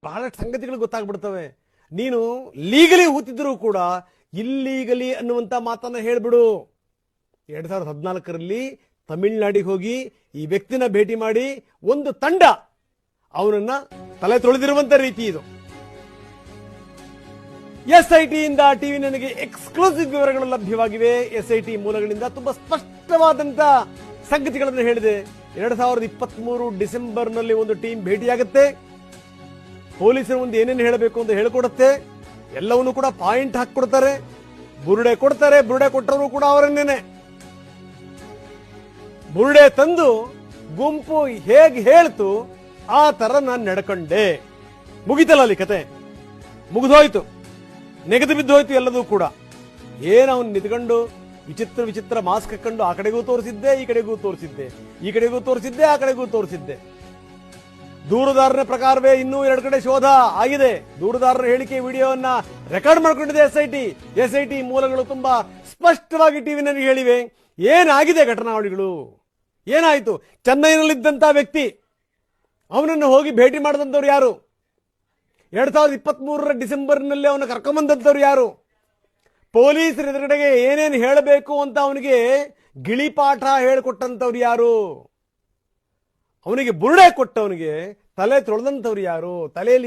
ಬಹಳಷ್ಟು ಸಂಗತಿಗಳು ಗೊತ್ತಾಗ್ಬಿಡ್ತವೆ. ನೀನು ಲೀಗಲಿ ಹೂತಿದ್ರು ಕೂಡ ಇಲ್ಲೀಗಲಿ ಅನ್ನುವಂತ ಮಾತನ್ನ ಹೇಳ್ಬಿಡು. 2014ರಲ್ಲಿ ತಮಿಳುನಾಡಿಗೆ ಹೋಗಿ ಈ ವ್ಯಕ್ತಿನ ಭೇಟಿ ಮಾಡಿ ಒಂದು ತಂಡ ಅವನನ್ನ ತಲೆ ತೊಳೆದಿರುವಂತ ರೀತಿ ಇದು. ಎಸ್ಐಟಿ ಇಂದ ಟಿವಿ ನನಗೆ ಎಕ್ಸ್ಕ್ಲೂಸಿವ್ ವಿವರಗಳು ಲಭ್ಯವಾಗಿವೆ. ಎಸ್ಐಟಿ ಮೂಲಗಳಿಂದ ತುಂಬಾ ಸ್ಪಷ್ಟವಾದಂತ ಸಂಗತಿಗಳನ್ನು ಹೇಳಿದೆ. 2023 ಡಿಸೆಂಬರ್ನಲ್ಲಿ ಒಂದು ಟೀಮ್ ಭೇಟಿಯಾಗುತ್ತೆ. ಪೊಲೀಸರು ಒಂದು ಏನೇನು ಹೇಳಬೇಕು ಅಂತ ಹೇಳಿಕೊಡುತ್ತೆ. ಎಲ್ಲವನ್ನೂ ಕೂಡ ಪಾಯಿಂಟ್ ಹಾಕಿಕೊಡ್ತಾರೆ. ಬುರುಡೆ ಕೊಡ್ತಾರೆ. ಬುರುಡೆ ಕೊಟ್ಟರು ಕೂಡ ಅವರನ್ನೇನೆ ಬುರುಡೆ ತಂದು ಗುಂಪು ಹೇಗೆ ಹೇಳ್ತು ಆ ತರ ನಾನು ನಡ್ಕೊಂಡೆ. ಮುಗಿತಲ್ಲ ಅಲ್ಲಿ ಕತೆ, ಮುಗಿದೋಯ್ತು, ನೆಗೆದು ಬಿದ್ದೋಯ್ತು ಎಲ್ಲದೂ ಕೂಡ. ಏನು ಅವನು ನಿಂತ್ಕೊಂಡು ವಿಚಿತ್ರ ವಿಚಿತ್ರ ಮಾಸ್ಕ್ ಹಾಕೊಂಡು ಆ ಕಡೆಗೂ ತೋರಿಸಿದ್ದೆ, ಈ ಕಡೆಗೂ ತೋರಿಸಿದ್ದೆ, ಈ ಕಡೆಗೂ ತೋರಿಸಿದ್ದೆ, ಆ ಕಡೆಗೂ ತೋರಿಸಿದ್ದೆ. ದೂರುದಾರನ ಪ್ರಕಾರವೇ ಇನ್ನೂ 2 ಕಡೆ ಶೋಧ ಆಗಿದೆ. ದೂರುದಾರರ ಹೇಳಿಕೆ ವಿಡಿಯೋವನ್ನ ರೆಕಾರ್ಡ್ ಮಾಡ್ಕೊಂಡಿದೆ ಎಸ್ಐಟಿ ಮೂಲಗಳು ತುಂಬಾ ಸ್ಪಷ್ಟವಾಗಿ ಟಿವಿನಲ್ಲಿ ಹೇಳಿವೆ. ಏನಾಗಿದೆ ಘಟನಾವಳಿಗಳು, ಏನಾಯ್ತು? ಚೆನ್ನೈನಲ್ಲಿದ್ದಂತ ವ್ಯಕ್ತಿ ಅವನನ್ನು ಹೋಗಿ ಭೇಟಿ ಮಾಡಿದಂಥವ್ರು ಯಾರು? 2023 ಡಿಸೆಂಬರ್ನಲ್ಲಿ ಅವನ ಕರ್ಕೊಂಬಂದವರು ಯಾರು? ಪೊಲೀಸರ ಎದುರುಗಡೆಗೆ ಏನೇನು ಹೇಳಬೇಕು ಅಂತ ಅವನಿಗೆ ಗಿಳಿಪಾಠ ಹೇಳಿಕೊಟ್ಟಂತವ್ರು ಯಾರು? ಅವನಿಗೆ ಬುರುಡೆ ಕೊಟ್ಟವನಿಗೆ ತಲೆ ತೊಳೆದಂತವ್ರು ಯಾರು? ತಲೆಯಲ್ಲಿ